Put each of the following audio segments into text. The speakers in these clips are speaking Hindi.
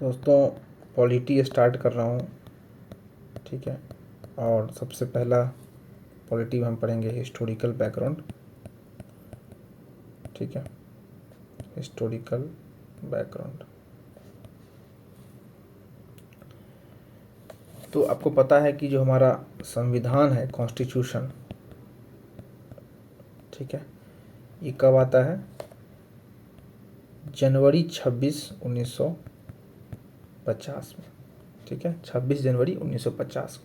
दोस्तों पॉलिटी स्टार्ट कर रहा हूँ, ठीक है। और सबसे पहला पॉलिटी में हम पढ़ेंगे हिस्टोरिकल बैकग्राउंड, ठीक है। हिस्टोरिकल बैकग्राउंड, तो आपको पता है कि जो हमारा संविधान है, कॉन्स्टिट्यूशन, ठीक है, ये कब आता है? जनवरी 26, 1950 में, ठीक है। 26 जनवरी 1950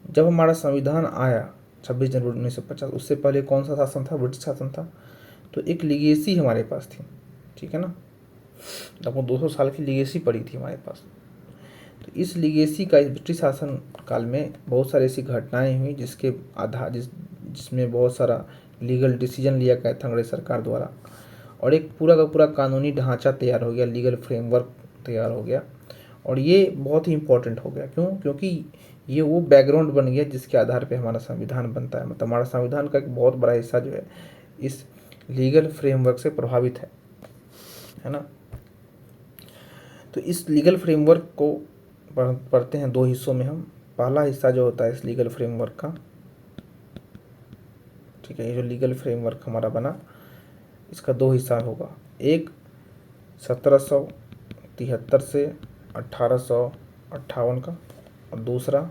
जब हमारा संविधान आया, 26 जनवरी 1950। उससे पहले कौन सा शासन था? ब्रिटिश शासन था। तो एक लीगेसी हमारे पास थी, ठीक है ना। आपको 200 साल की लीगेसी पड़ी थी हमारे पास। तो इस लीगेसी का, इस ब्रिटिश शासन काल में बहुत सारी ऐसी घटनाएं हुई जिसके आधार जिसमें बहुत सारा लीगल डिसीजन लिया गया था अंग्रेज सरकार द्वारा, और एक पूरा का पूरा कानूनी ढांचा तैयार हो गया, लीगल फ्रेमवर्क तैयार हो गया। और ये बहुत ही इम्पोर्टेंट हो गया। क्यों? क्योंकि ये वो बैकग्राउंड बन गया जिसके आधार पे हमारा संविधान बनता है। मतलब हमारा संविधान का एक बहुत बड़ा हिस्सा जो है इस लीगल फ्रेमवर्क से प्रभावित है ना। तो इस लीगल फ्रेमवर्क को पढ़ते हैं दो हिस्सों में हम। पहला हिस्सा जो होता है इस लीगल फ्रेमवर्क का, ठीक है, ये जो लीगल फ्रेमवर्क हमारा बना, इसका दो हिस्सा होगा। एक 1773 से 1858 का, और दूसरा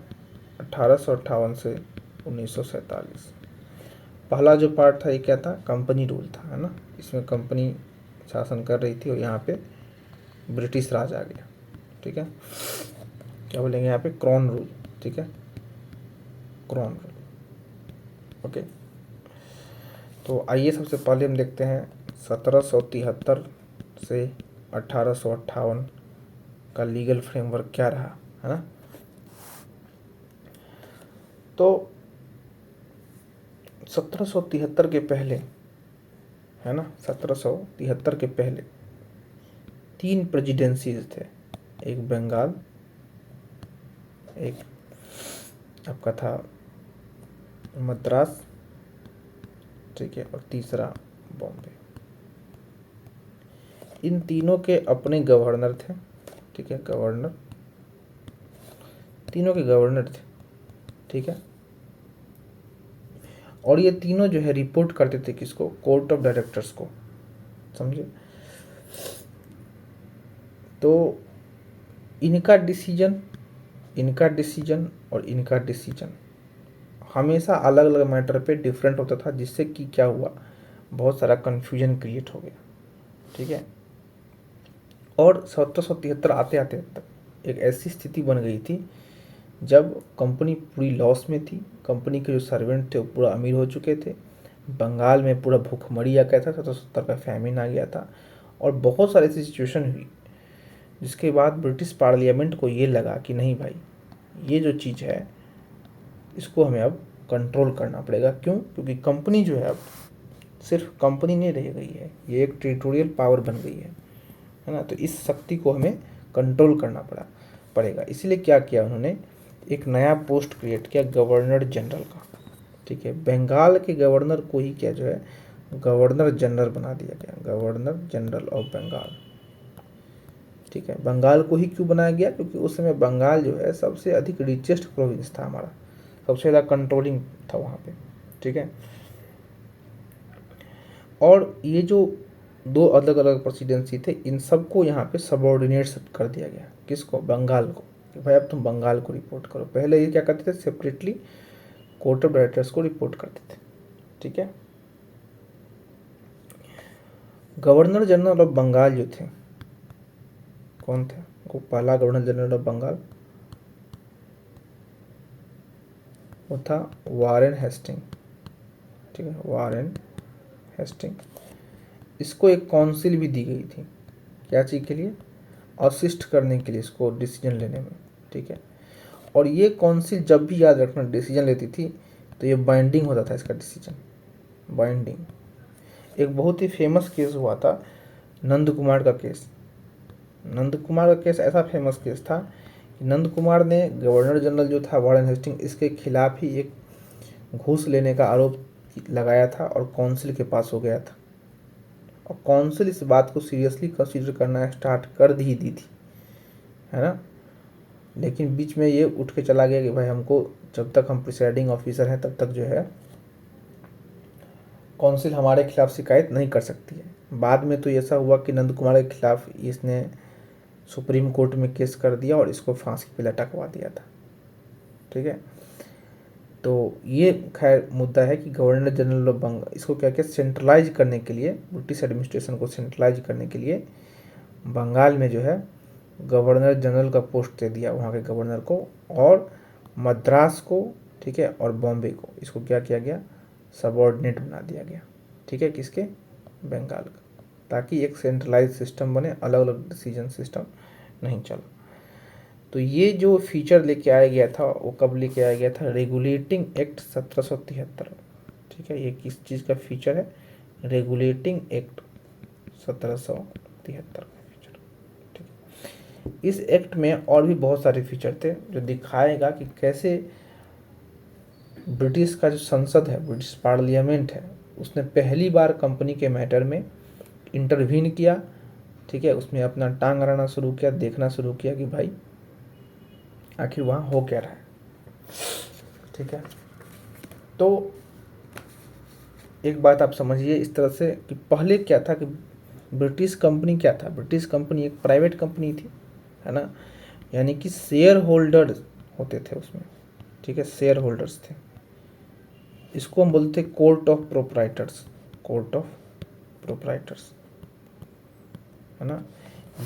1858 से 1947। पहला जो पार्ट था ये क्या था? कंपनी रूल था, है ना। इसमें कंपनी शासन कर रही थी और यहाँ पे ब्रिटिश राज आ गया, ठीक है। क्या बोलेंगे यहाँ पे? क्राउन रूल, ठीक है, क्राउन रूल, ओके। तो आइए सबसे पहले हम देखते हैं 1773 से 1858 का लीगल फ्रेमवर्क क्या रहा, है ना। तो 1773 के पहले, है ना, 1773 के पहले 3 प्रेसिडेंसीज थे। एक बंगाल, एक आपका था मद्रास, ठीक है, और तीसरा बॉम्बे। इन तीनों के अपने गवर्नर थे, ठीक है, गवर्नर, तीनों के गवर्नर थे, ठीक है। और ये तीनों जो है रिपोर्ट करते थे किसको? कोर्ट ऑफ डायरेक्टर्स को, समझे। तो इनका डिसीजन और इनका डिसीजन हमेशा अलग अलग मैटर पे डिफरेंट होता था, जिससे कि क्या हुआ, बहुत सारा कन्फ्यूजन क्रिएट हो गया, ठीक है। और 1773 आते आते तक एक ऐसी स्थिति बन गई थी जब कंपनी पूरी लॉस में थी। कंपनी के जो सर्वेंट थे वो पूरा अमीर हो चुके थे। बंगाल में पूरा भूखमरी आ गया था, 1770 का फैमिन आ गया था, और बहुत सारी ऐसी सिचुएशन हुई जिसके बाद ब्रिटिश पार्लियामेंट को ये लगा कि नहीं भाई, ये जो चीज़ है इसको हमें अब कंट्रोल करना पड़ेगा। क्यों? क्योंकि कंपनी जो है अब सिर्फ कंपनी नहीं रह गई है, ये एक टेरिटोरियल पावर बन गई है ना। तो इस शक्ति को हमें कंट्रोल करना पड़ेगा। इसलिए क्या किया उन्होंने? एक नया पोस्ट क्रिएट किया, गवर्नर जनरल का, ठीक है। बंगाल के गवर्नर को ही क्या जो है गवर्नर जनरल बना दिया गया, गवर्नर जनरल ऑफ बंगाल, ठीक है। बंगाल को ही क्यों बनाया गया? क्योंकि उस समय बंगाल जो है सबसे अधिक रिचेस्ट प्रोविंस था हमारा, सबसे ज़्यादा कंट्रोलिंग था वहाँ पे, ठीक है। और ये जो दो अलग अलग प्रेसिडेंसी थे, इन सबको यहाँ पे सबऑर्डिनेट कर दिया गया। किसको? बंगाल को, कि भाई अब तुम बंगाल को रिपोर्ट करो। पहले ये क्या करते थे? सेपरेटली कोर्ट ऑफ डायरेक्टर्स को रिपोर्ट करते थे, ठीक है। गवर्नर जनरल ऑफ बंगाल जो थे, कौन थे? वो पहला गवर्नर जनरल ऑफ बंगाल वो था वारेन हेस्टिंग, ठीक है, वारेन हेस्टिंग। इसको एक काउंसिल भी दी गई थी, क्या चीज़ के लिए? असिस्ट करने के लिए इसको डिसीजन लेने में, ठीक है। और ये काउंसिल जब भी, याद रखना, डिसीजन लेती थी तो ये बाइंडिंग होता था इसका डिसीजन, बाइंडिंग। एक बहुत ही फेमस केस हुआ था, नंद कुमार का केस। नंद कुमार का केस ऐसा फेमस केस था कि नंद कुमार ने गवर्नर जनरल जो था वारेन हेस्टिंग, इसके खिलाफ ही एक घूस लेने का आरोप लगाया था और काउंसिल के पास हो गया था। और काउंसिल इस बात को सीरियसली कंसीडर करना स्टार्ट कर दी थी है ना। लेकिन बीच में ये उठ के चला गया कि भाई हमको, जब तक हम प्रिसाइडिंग ऑफिसर हैं तब तक जो है काउंसिल हमारे खिलाफ शिकायत नहीं कर सकती है। बाद में तो ऐसा हुआ कि नंद कुमार के खिलाफ इसने सुप्रीम कोर्ट में केस कर दिया और इसको फांसी पे लटकवा दिया था। ठीक है, तो ये खैर मुद्दा है कि गवर्नर जनरल ऑफ बंगाल, इसको क्या क्या सेंट्रलाइज करने के लिए, ब्रिटिश एडमिनिस्ट्रेशन को सेंट्रलाइज करने के लिए बंगाल में जो है गवर्नर जनरल का पोस्ट दे दिया वहाँ के गवर्नर को, और मद्रास को, ठीक है, और बॉम्बे को, इसको क्या किया गया, सबऑर्डिनेट बना दिया गया। ठीक है, किसके, बंगाल का, ताकि एक सेंट्रलाइज सिस्टम बने, अलग अलग डिसीजन सिस्टम नहीं चला। तो ये जो फीचर लेके आया गया था वो कब लेके आया गया था, रेगुलेटिंग एक्ट 1773। ठीक है, ये किस चीज़ का फीचर है, रेगुलेटिंग एक्ट 1773 का फीचर। ठीक है, इस एक्ट में और भी बहुत सारे फीचर थे जो दिखाएगा कि कैसे ब्रिटिश का जो संसद है, ब्रिटिश पार्लियामेंट है, उसने पहली बार कंपनी के मैटर में इंटरवीन किया। ठीक है, उसमें अपना टांग अड़ाना शुरू किया, देखना शुरू किया कि भाई आखिर वहाँ हो क्या रहा है। ठीक है, तो एक बात आप समझिए इस तरह से कि पहले क्या था कि ब्रिटिश कंपनी क्या था, ब्रिटिश कंपनी एक प्राइवेट कंपनी थी, है ना, यानी कि शेयर होल्डर होते थे उसमें। ठीक है, शेयर होल्डर्स थे, इसको हम बोलते थे court of proprietors, court of proprietors, है ना।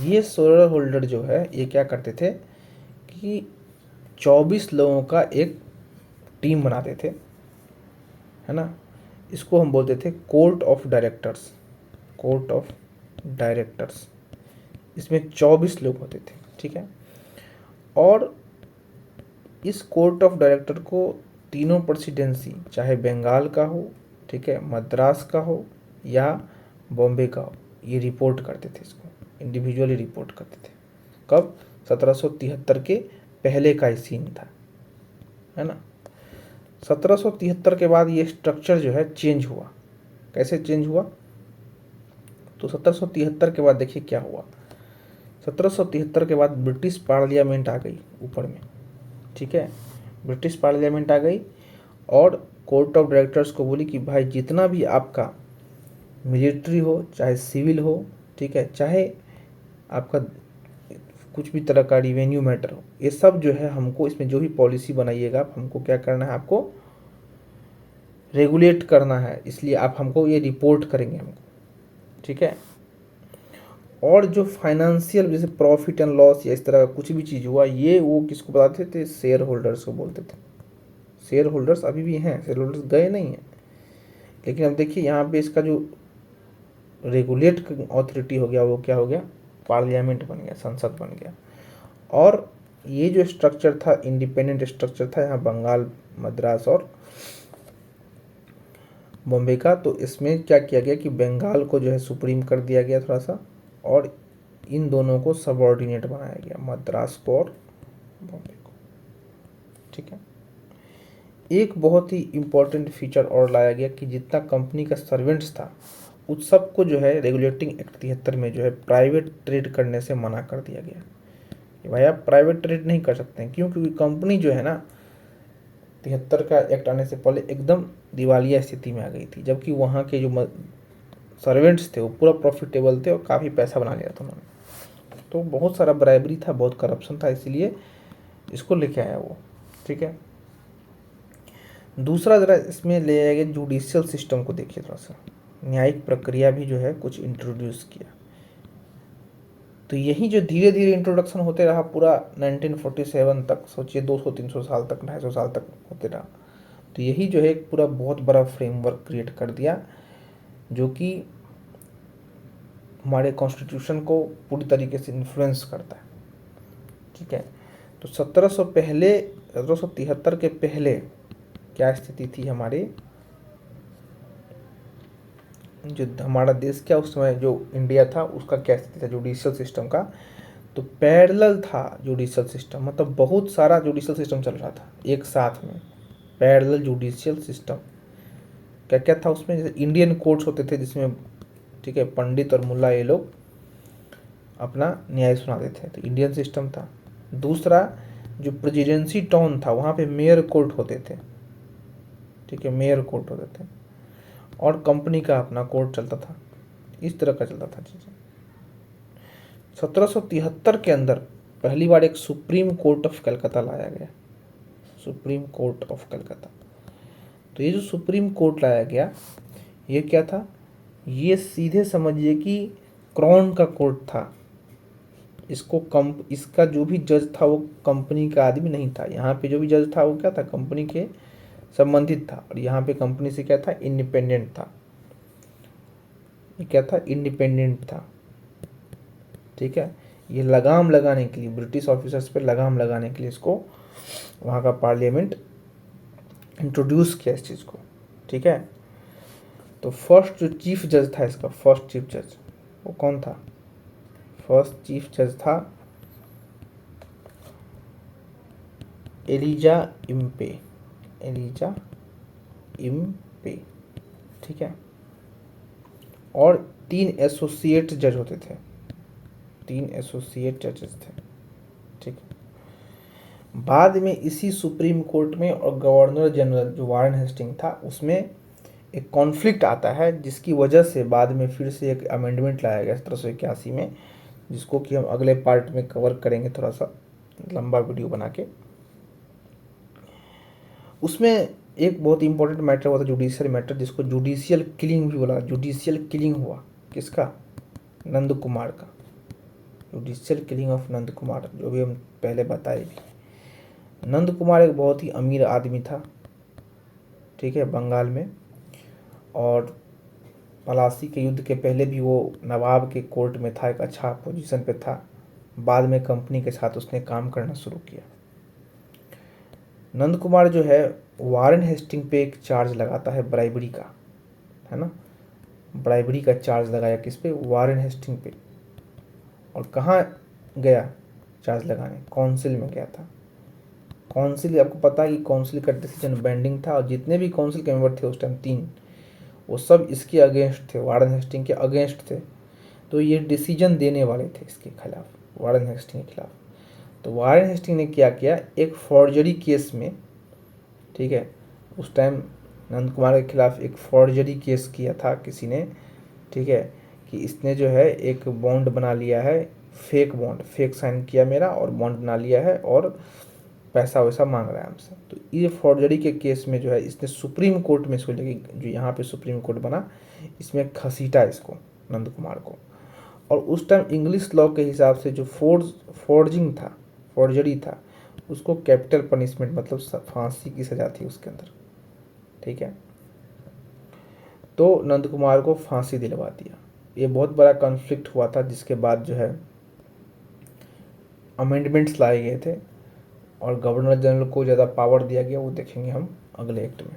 ये शेयर होल्डर जो है ये क्या करते थे कि 24 लोगों का एक टीम बनाते थे, है ना, इसको हम बोलते थे court of directors, court of directors. इसमें 24 लोग होते थे। ठीक है, और इस कोर्ट ऑफ डायरेक्टर को तीनों प्रेसिडेंसी, चाहे बंगाल का हो, ठीक है, मद्रास का हो या बॉम्बे का हो, ये रिपोर्ट करते थे, इसको इंडिविजुअली रिपोर्ट करते थे। कब, 1773 के पहले का ही सीन था, है ना। 1773 के बाद ये स्ट्रक्चर जो है चेंज हुआ। कैसे चेंज हुआ, तो 1773 के बाद देखिए क्या हुआ। 1773 के बाद ब्रिटिश पार्लियामेंट आ गई ऊपर में। ठीक है, ब्रिटिश पार्लियामेंट आ गई और कोर्ट ऑफ डायरेक्टर्स को बोली कि भाई जितना भी आपका मिलिट्री हो चाहे सिविल हो, ठीक है, चाहे आपका कुछ भी तरह का रिवेन्यू मैटर हो, ये सब जो है हमको इसमें जो भी पॉलिसी बनाइएगा आप हमको क्या करना है, आपको रेगुलेट करना है, इसलिए आप हमको ये रिपोर्ट करेंगे हमको। ठीक है, और जो फाइनेंशियल जैसे प्रॉफिट एंड लॉस या इस तरह का कुछ भी चीज़ हुआ, ये वो किसको बताते थे, शेयर होल्डर्स को बोलते थे। शेयर होल्डर्स अभी भी हैं, शेयर होल्डर्स गए नहीं हैं, लेकिन अब देखिए यहाँ पे इसका जो रेगुलेट अथॉरिटी हो गया वो क्या हो गया, पार्लियामेंट बन गया, संसद बन गया। और ये जो स्ट्रक्चर था इंडिपेंडेंट स्ट्रक्चर था यहाँ बंगाल, मद्रास और बॉम्बे का, तो इसमें क्या किया गया कि बंगाल को जो है सुप्रीम कर दिया गया थोड़ा सा, और इन दोनों को सबऑर्डिनेट बनाया गया, मद्रास को और बॉम्बे को। ठीक है, एक बहुत ही इम्पोर्टेंट फीचर और लाया गया कि जितना कंपनी का सर्वेंट्स था उस सबको जो है रेगुलेटिंग एक्ट 73 में जो है प्राइवेट ट्रेड करने से मना कर दिया गया कि भाई आप प्राइवेट ट्रेड नहीं कर सकते हैं। क्यों, क्योंकि कंपनी जो है ना 73 का एक्ट आने से पहले एकदम दिवालिया स्थिति में आ गई थी, जबकि वहाँ के जो सर्वेंट्स थे वो पूरा प्रॉफिटेबल थे और काफ़ी पैसा बना लिया था उन्होंने। तो बहुत सारा ब्राइबरी था, बहुत करप्शन था, इसीलिए इसको लेके आया वो। ठीक है, दूसरा ज़रा इसमें ले आया गया जुडिशियल सिस्टम को देखिए थोड़ा सा, न्यायिक प्रक्रिया भी जो है कुछ इंट्रोड्यूस किया। तो यही जो धीरे धीरे इंट्रोडक्शन होते रहा पूरा 1947 तक, सोचिए 200-300 साल तक, 250 साल तक होते रहा। तो यही जो है एक पूरा बहुत बड़ा फ्रेमवर्क क्रिएट कर दिया जो कि हमारे कॉन्स्टिट्यूशन को पूरी तरीके से इन्फ्लुएंस करता है। ठीक है, तो 1773 के पहले क्या स्थिति थी हमारी, जो हमारा देश क्या उस समय जो इंडिया था उसका क्या स्थिति था जुडिशियल सिस्टम का, तो पैरेलल था जुडिशियल सिस्टम, मतलब बहुत सारा जुडिशियल सिस्टम चल रहा था एक साथ में, पैरेलल जुडिशियल सिस्टम। क्या क्या था उसमें, जैसे इंडियन कोर्ट्स होते थे जिसमें, ठीक है, पंडित और मुल्ला ये लोग अपना न्याय सुनाते थे, तो इंडियन सिस्टम था। दूसरा, जो प्रेसिडेंसी टाउन था वहाँ पे मेयर कोर्ट होते थे, ठीक है, मेयर कोर्ट होते थे, और कंपनी का अपना कोर्ट चलता था। इस तरह का चलता था चीज़ें। 1773 के अंदर पहली बार एक सुप्रीम कोर्ट ऑफ कलकत्ता लाया गया, सुप्रीम कोर्ट ऑफ कलकत्ता। तो ये जो सुप्रीम कोर्ट लाया गया, ये क्या था, ये सीधे समझिए कि क्राउन का कोर्ट था। इसका जो भी जज था वो कंपनी का आदमी नहीं था। यहाँ पे जो भी जज था वो क्या था, कंपनी के संबंधित था, और यहाँ पे कंपनी से क्या था, इंडिपेंडेंट था। ये क्या था, इंडिपेंडेंट था, ठीक है। ये लगाम लगाने के लिए, ब्रिटिश ऑफिसर्स पे लगाम लगाने के लिए इसको वहाँ का पार्लियामेंट इंट्रोड्यूस किया इस चीज़ को, ठीक है। तो फर्स्ट जो चीफ जज था इसका, फर्स्ट चीफ जज वो कौन था, फर्स्ट चीफ जज था एलिजा इम्पे, एलिजा इम्पे, ठीक है। और 3 एसोसिएट जज होते थे, 3 एसोसिएट जजेस थे, ठीक है। बाद में इसी सुप्रीम कोर्ट में और गवर्नर जनरल जो वारेन हेस्टिंग था उसमें एक कॉन्फ्लिक्ट आता है, जिसकी वजह से बाद में फिर से एक अमेंडमेंट लाया गया 1781 में, जिसको कि हम अगले पार्ट में कवर करेंगे, थोड़ा सा लंबा वीडियो बना के। उसमें एक बहुत इंपॉर्टेंट मैटर हुआ था, जुडिशियल मैटर, जिसको जुडिशियल किलिंग भी बोला। जुडिशियल किलिंग हुआ किसका, नंद कुमार का, judicial killing of Nand Kumar, जो भी हम पहले बताए भी। नंद कुमार एक बहुत ही अमीर आदमी था, ठीक है, बंगाल में, और पलासी के युद्ध के पहले भी वो नवाब के कोर्ट में था, एक अच्छा पोजीशन पे था। बाद में कंपनी के साथ उसने काम करना शुरू किया। नंद कुमार जो है वारेन हेस्टिंग पे एक चार्ज लगाता है ब्राइबरी का, है ना, ब्राइबरी का चार्ज लगाया किस पे, वारेन हेस्टिंग पे। और कहाँ गया चार्ज लगाने, काउंसिल में गया था। काउंसिल, आपको पता है कि काउंसिल का डिसीजन बेंडिंग था, और जितने भी काउंसिल के मेंबर थे उस टाइम 3, वो सब इसके अगेंस्ट थे, वारेन हेस्टिंग के अगेंस्ट थे। तो ये डिसीजन देने वाले थे इसके खिलाफ, वारेन हेस्टिंग के खिलाफ। तो वारेन हेस्टिंग ने क्या किया, एक फॉर्जरी केस में, ठीक है, उस टाइम नंद कुमार के खिलाफ एक फॉर्जरी केस किया था किसी ने, ठीक है, कि इसने जो है एक बॉन्ड बना लिया है, फेक बॉन्ड, फेक साइन किया मेरा और बॉन्ड बना लिया है, और पैसा वैसा मांग रहा है हमसे। तो ये फॉर्जरी के केस में जो है इसने सुप्रीम कोर्ट में इसको लेके, जो यहाँ पे सुप्रीम कोर्ट बना, इसमें घसीटा इसको, नंद कुमार को। और उस टाइम इंग्लिश लॉ के हिसाब से जो फॉर्जिंग था, फॉर्जरी था, उसको कैपिटल पनिशमेंट, मतलब फांसी की सज़ा थी उसके अंदर, ठीक है। तो नंद कुमार को फांसी दिलवा दिया। ये बहुत बड़ा कॉन्फ्लिक्ट हुआ था, जिसके बाद जो है अमेंडमेंट्स लाए गए थे, और गवर्नर जनरल को ज़्यादा पावर दिया गया, वो देखेंगे हम अगले एक्ट में।